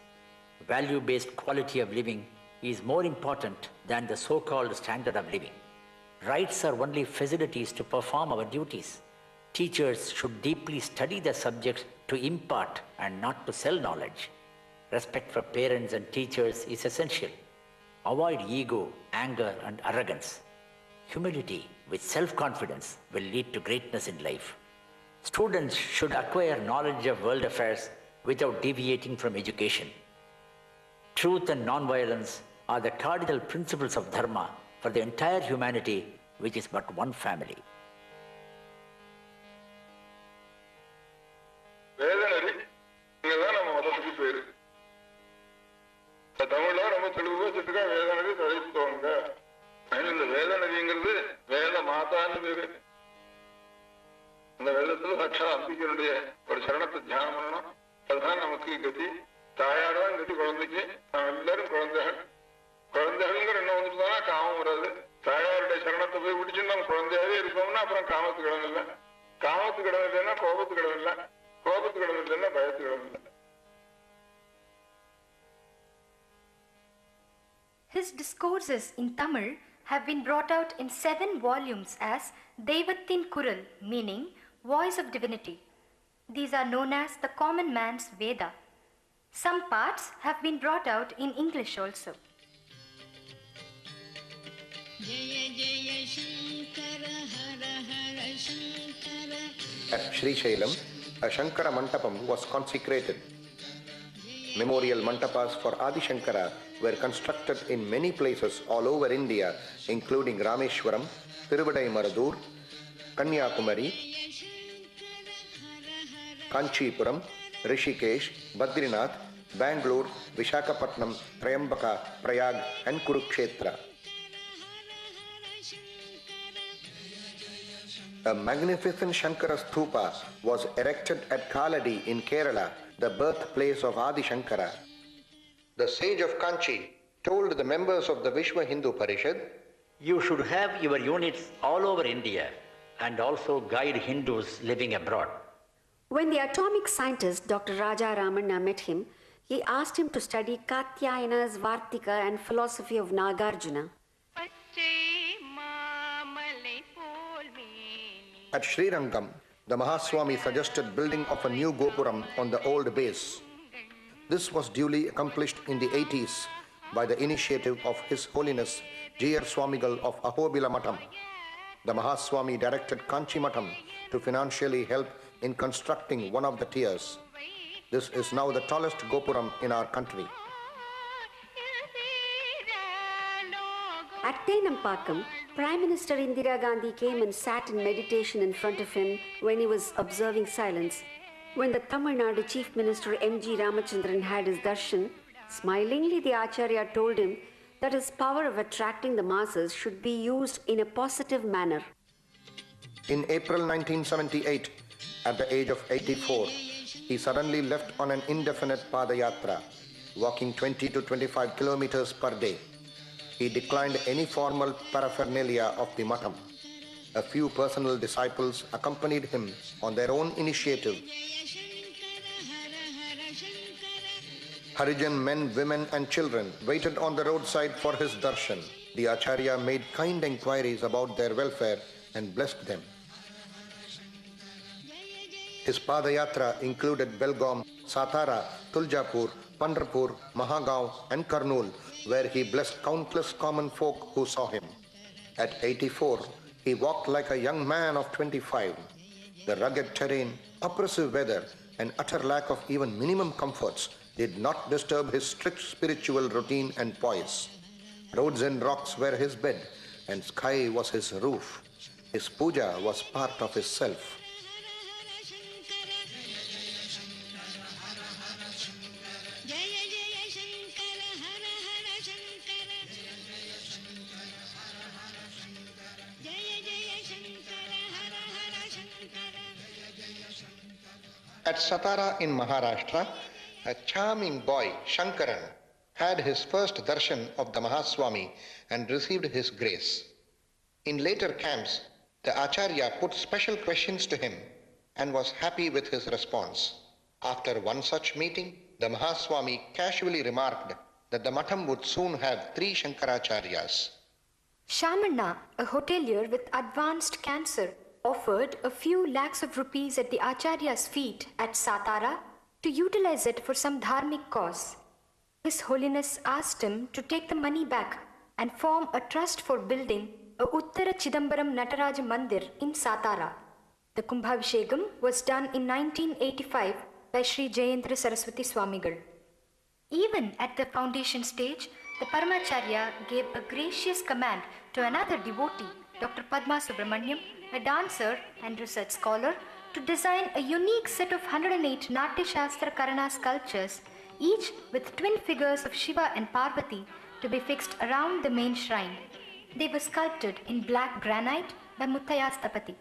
Speaker 5: Value-based quality of living is more important than the so-called standard of living. Rights are only facilities to perform our duties. Teachers should deeply study their subjects to impart and not to sell knowledge. Respect for parents and teachers is essential. Avoid ego, anger, and arrogance. Humility with self-confidence will lead to greatness in life. Students should acquire knowledge of world affairs without deviating from education. Truth and non-violence are the cardinal principles of Dharma for the entire humanity, which is but one family.
Speaker 7: வேதநெறி இங்கதான் நம்ம மதத்துக்கு பேரு. தமிழ்ல ரொம்ப தெளிவா சொல்லிருக்கா, வேதநெறி தழைத்தோங்க. இந்த வேதநெறிங்கிறது வேத மாதான்னு பேரு. குழந்தையினுடைய ஒரு சரணத்தை தியானம் பண்ணணும். அதுதான் நமக்கு கதி. தாயார்தான் கதி குழந்தைக்கு. நாம் எல்லாரும் குழந்தைகள். குழந்தைகள்ங்கிற என்ன வந்துட்டுதானா காமம் வராது. தாயாருடைய சரணத்தை போய் பிடிச்சு நம்ம குழந்தையாவே இருக்கோம்னா அப்புறம் காமத்துக்கு இடம் இல்லை. காமத்துக்கு இடம் இல்லைன்னா கோபத்துக்கு இடம் இல்லை. கோபத்துக்கு இடம் இல்லைன்னா பயத்துக்கு இடம் இல்லை.
Speaker 2: His discourses in Tamil have been brought out in 7 volumes as Devathin Kural, meaning voice of divinity. These are known as the common man's Veda. Some parts have been brought out in English also.
Speaker 1: At Sri Shailam, a Shankara Mantapam was consecrated. Memorial mantapas for Adi Shankara were constructed in many places all over India, including Rameshwaram, Tiruvadaimarudur, Kanyakumari, Kanchipuram, Rishikesh, Badrinath, Bangalore, Vishakhapatnam, Trayambaka, Prayag and Kurukshetra. A magnificent Shankara Stupa was erected at Kaladi in Kerala, the birthplace of Adi Shankara. The Sage of Kanchi told the members of the Vishwa Hindu Parishad,
Speaker 5: You should have your units all over India and also guide Hindus living abroad.
Speaker 3: When the atomic scientist Dr. Raja Ramanna met him, he asked him to study Katyayana's Vartika and philosophy of Nagarjuna.
Speaker 1: At Sri Rangam, the Mahaswami suggested building of a new Gopuram on the old base. This was duly accomplished in the 80s by the initiative of His Holiness G.R. Swamigal of Ahobila Matam. The Mahaswami directed Kanchi Matam to financially help in constructing one of the tiers. This is now the tallest Gopuram in our country.
Speaker 3: At Tenampakam, Prime Minister Indira Gandhi came and sat in meditation in front of him when he was observing silence. When the Tamil Nadu Chief Minister M.G. Ramachandran had his darshan, smilingly the Acharya told him that his power of attracting the masses should be used in a positive manner.
Speaker 1: In April 1978, at the age of 84, he suddenly left on an indefinite Padayatra, walking 20 to 25 kilometers per day. He declined any formal paraphernalia of the Matam. A few personal disciples accompanied him on their own initiative. Harijan men, women and children waited on the roadside for his darshan. The Acharya made kind enquiries about their welfare and blessed them. His Padayatra included Belgaum, Satara, Tuljapur, Pandharpur, Mahagaon and Kurnool, where he blessed countless common folk who saw him. At 84, he walked like a young man of 25. The rugged terrain, oppressive weather, and utter lack of even minimum comforts did not disturb his strict spiritual routine and poise. Roads and rocks were his bed, and sky was his roof. His puja was part of his self. At Satara in Maharashtra, a charming boy, Shankaran, had his first darshan of the Mahaswami and received his grace. In later camps, the Acharya put special questions to him and was happy with his response. After one such meeting, the Mahaswami casually remarked that the Matham would soon have 3 Shankaracharyas.
Speaker 2: Shamanna, a hotelier with advanced cancer, offered a few lakhs of rupees at the Acharya's feet at Satara to utilize it for some dharmic cause. His Holiness asked him to take the money back and form a trust for building a Uttara Chidambaram Nataraja Mandir in Satara. The Kumbhabhishekam was done in 1985 by Sri Jayendra Saraswati Swamigal. Even at the foundation stage, the Paramacharya gave a gracious command to another devotee, Dr. Padma Subramaniam, a dancer and research scholar, to design a unique set of 108 Natya Shastra Karana sculptures, each with twin figures of Shiva and Parvati, to be fixed around the main shrine. They were sculpted in black granite by Muttaya Stapati.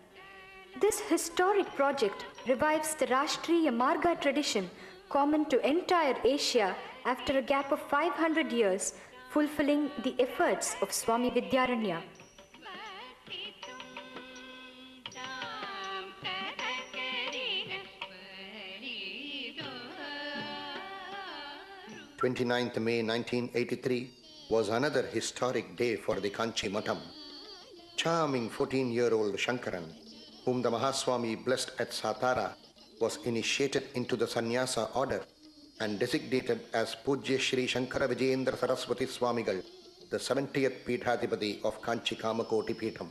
Speaker 2: This historic project revives the Rashtriya Marga tradition common to entire Asia after a gap of 500 years, fulfilling the efforts of Swami Vidyaranya.
Speaker 1: May 1983 was another historic day for the Kanchi Matam. Charming 14-year-old Shankaran, whom the Mahaswami blessed at Satara, was initiated into the Sannyasa order and designated as Pujya Shri Shankara Vijayendra Saraswati Swamigal, the 70th Peethadipati of Kanchi Kamakoti Peetham.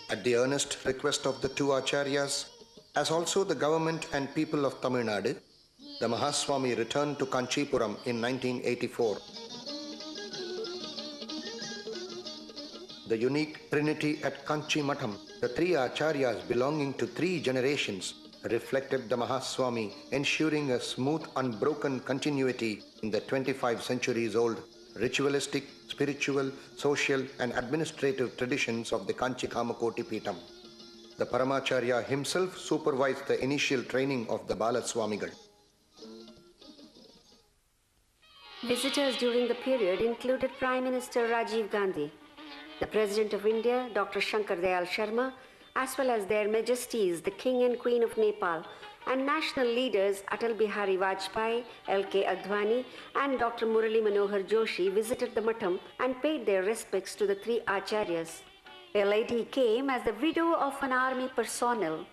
Speaker 1: At the earnest request of the two Acharyas, as also the government and people of Tamil Nadu, the Mahaswami returned to Kanchipuram in 1984. The unique trinity at Kanchi Matam, the three Acharyas belonging to three generations, reflected the Mahaswami, ensuring a smooth, unbroken continuity in the 25 centuries old ritualistic, spiritual, social and administrative traditions of the Kanchi Kamakoti Peetham. The Paramacharya himself supervised the initial training of the Balaswamigal.
Speaker 3: Visitors during the period included Prime Minister Rajiv Gandhi, the President of India, Dr. Shankar Dayal Sharma, as well as their Majesties, the King and Queen of Nepal, and national leaders Atal Bihari Vajpayee, L.K. Advani, and Dr. Murali Manohar Joshi visited the Matam and paid their respects to the three Acharyas. A lady came as the widow of an army personnel.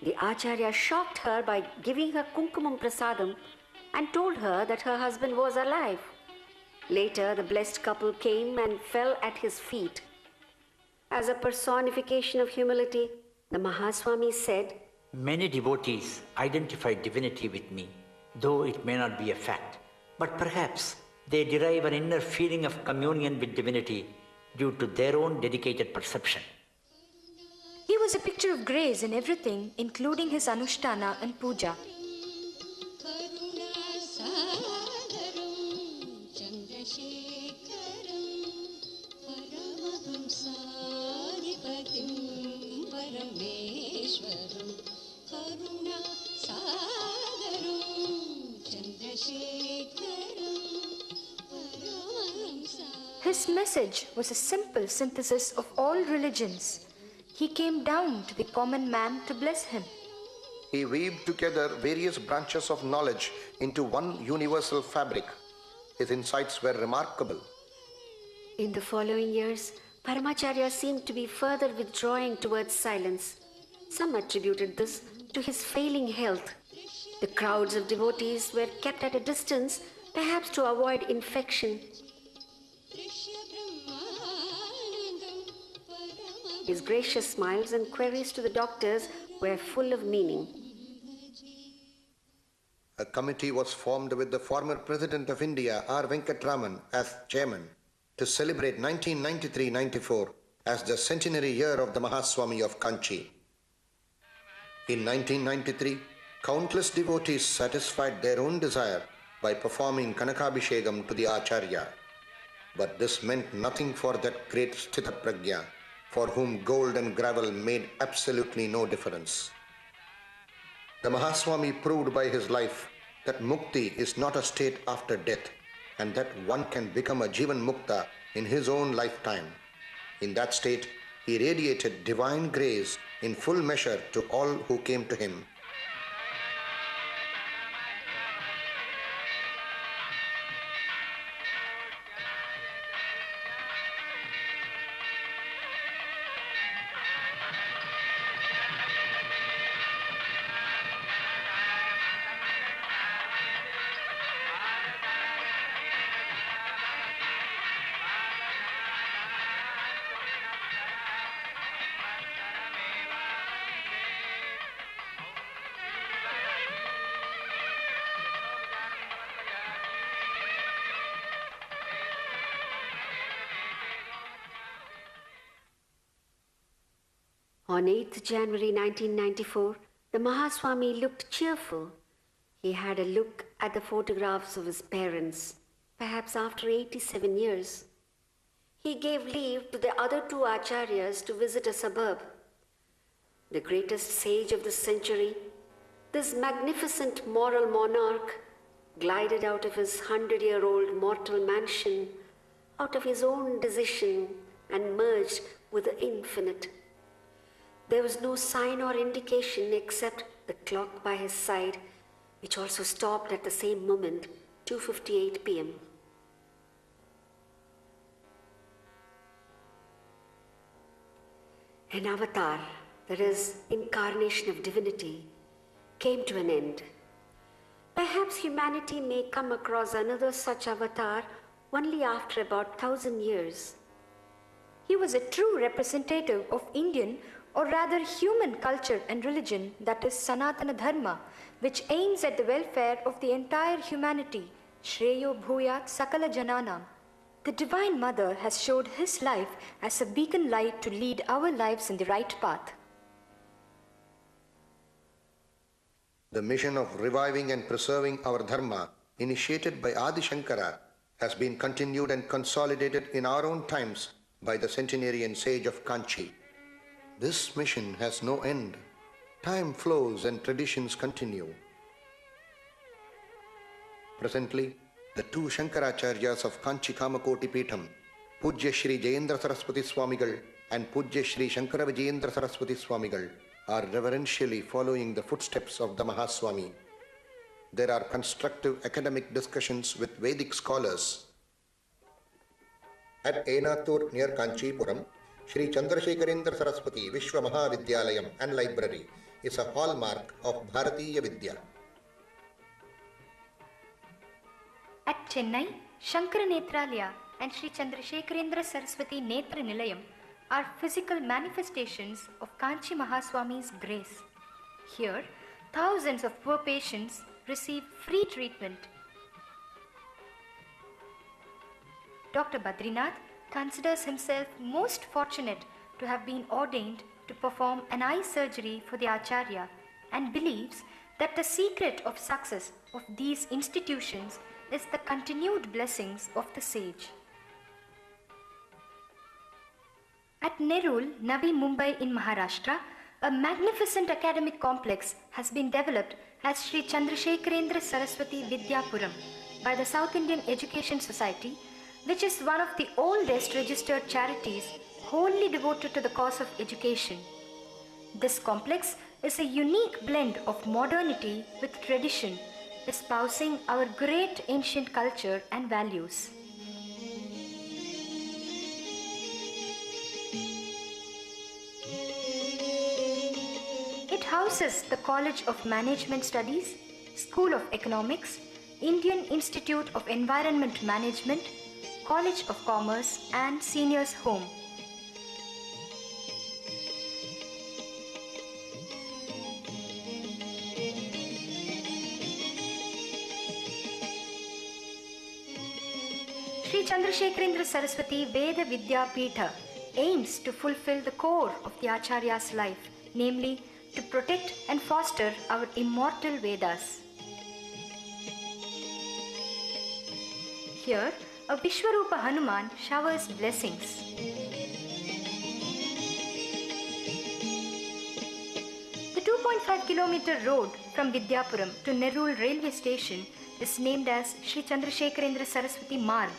Speaker 3: The Acharya shocked her by giving her Kumkumam Prasadam and told her that her husband was alive. Later, the blessed couple came and fell at his feet. As a personification of humility, the Mahaswami said,
Speaker 5: Many devotees identify divinity with me, though it may not be a fact. But perhaps they derive an inner feeling of communion with divinity due to their own dedicated perception.
Speaker 2: He was a picture of grace in everything, including his Anushtana and Puja. His message was a simple synthesis of all religions. He came down to the common man to bless him.
Speaker 1: He weaved together various branches of knowledge into one universal fabric. His insights were remarkable.
Speaker 3: In the following years, Paramacharya seemed to be further withdrawing towards silence. Some attributed this to his failing health. The crowds of devotees were kept at a distance, perhaps to avoid infection. His gracious smiles and queries to the doctors were full of meaning.
Speaker 1: A committee was formed with the former President of India, R. Venkatraman, as chairman to celebrate 1993-94 as the centenary year of the Mahaswami of Kanchi. In 1993, countless devotees satisfied their own desire by performing Kanakabhishegam to the Acharya. But this meant nothing for that great Sthitaprajna, for whom gold and gravel made absolutely no difference. The Mahaswami proved by his life that mukti is not a state after death, and that one can become a Jivan Mukta in his own lifetime. In that state, he radiated divine grace in full measure to all who came to him.
Speaker 3: On 8th January 1994, the Mahaswami looked cheerful. He had a look at the photographs of his parents, perhaps after 87 years. He gave leave to the other two acharyas to visit a suburb. The greatest sage of the century, this magnificent moral monarch, glided out of his 100-year-old mortal mansion, out of his own decision, and merged with the infinite. There was no sign or indication except the clock by his side, which also stopped at the same moment, 2:58 p.m. An avatar, that is, incarnation of divinity, came to an end. Perhaps humanity may come across another such avatar only after about 1,000 years.
Speaker 2: He was a true representative of Indian, or rather human culture and religion, that is Sanatana Dharma, which aims at the welfare of the entire humanity, Shreyo Bhuyat Sakala Jananam. The Divine Mother has showed his life as a beacon light to lead our lives in the right path.
Speaker 1: The mission of reviving and preserving our dharma, initiated by Adi Shankara, has been continued and consolidated in our own times by the centenarian Sage of Kanchi. This mission has no end. Time flows and traditions continue. Presently, the two Shankaracharyas of Kanchi Kamakoti Peetham, Pujya Shri Jayendra Saraswati Swamigal and Pujya Shri Shankara Vijayendra Saraswati Swamigal, are reverentially following the footsteps of the Mahaswami. There are constructive academic discussions with Vedic scholars. At Enathur near Kanchipuram, Shri Chandrasekharendra Saraswati Vishwa Mahavidyalayam and Library is a hallmark of Bharatiya Vidya.
Speaker 2: At Chennai, Shankara Netralaya and Shri Chandrasekharendra Saraswati Netra Nilayam are physical manifestations of Kanchi Mahaswami's grace. Here, thousands of poor patients receive free treatment. Dr. Badrinath considers himself most fortunate to have been ordained to perform an eye surgery for the Acharya and believes that the secret of success of these institutions is the continued blessings of the sage. At Nerul, Navi Mumbai in Maharashtra, a magnificent academic complex has been developed as Shri Chandrasekharendra Saraswati Vidyapuram by the South Indian Education Society, which is one of the oldest registered charities wholly devoted to the cause of education. This complex is a unique blend of modernity with tradition, espousing our great ancient culture and values. It houses the College of Management Studies, School of Economics, Indian Institute of Environment Management, College of Commerce and Seniors Home. Shri Chandrasekharendra Saraswati Veda Vidya Peetha aims to fulfill the core of the Acharya's life, namely to protect and foster our immortal Vedas. Here, a Vishwarupa Hanuman showers blessings. The 2.5-kilometer road from Vidyapuram to Nerul railway station is named as Shri Chandrasekharendra Saraswati Marg.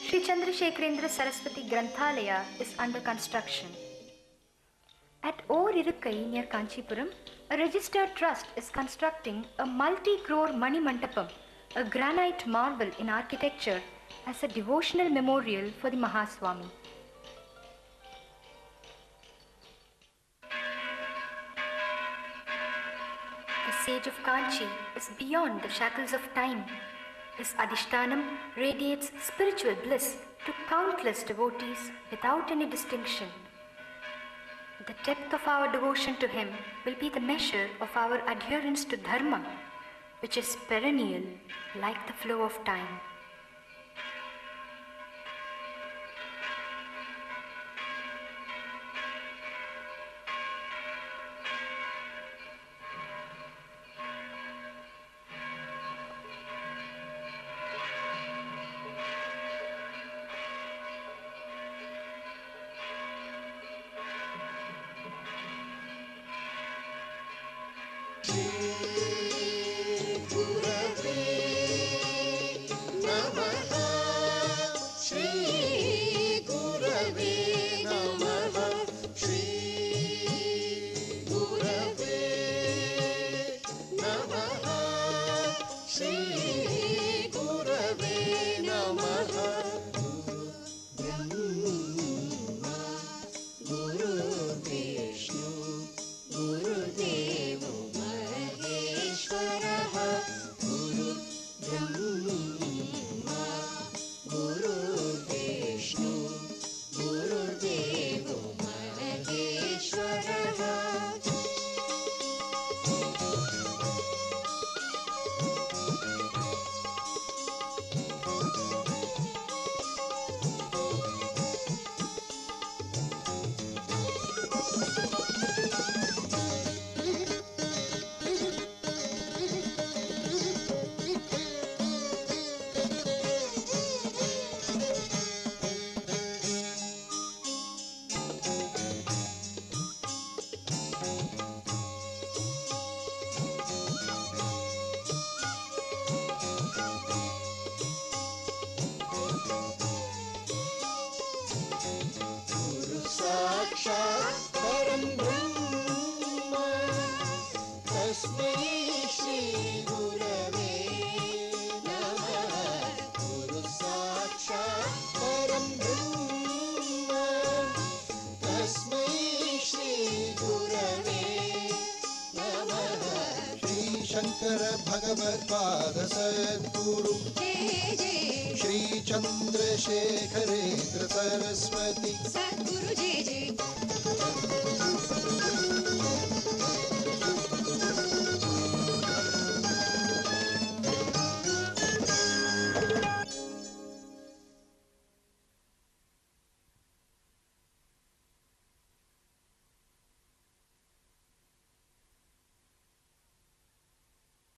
Speaker 2: Shri Chandrasekharendra Saraswati Granthalaya is under construction. At Orirukkai near Kanchipuram, a registered trust is constructing a multi-crore Mani Mandapam, a granite marvel in architecture, as a devotional memorial for the Mahaswami. The Sage of Kanchi is beyond the shackles of time. His Adhishtanam radiates spiritual bliss to countless devotees without any distinction. The depth of our devotion to him will be the measure of our adherence to Dharma, which is perennial like the flow of time.
Speaker 8: Shankar भगवत्पाद सद्गुरु श्री चंद्रशेखरेन्द्र सरस्वती
Speaker 9: सद्गुरु जय जय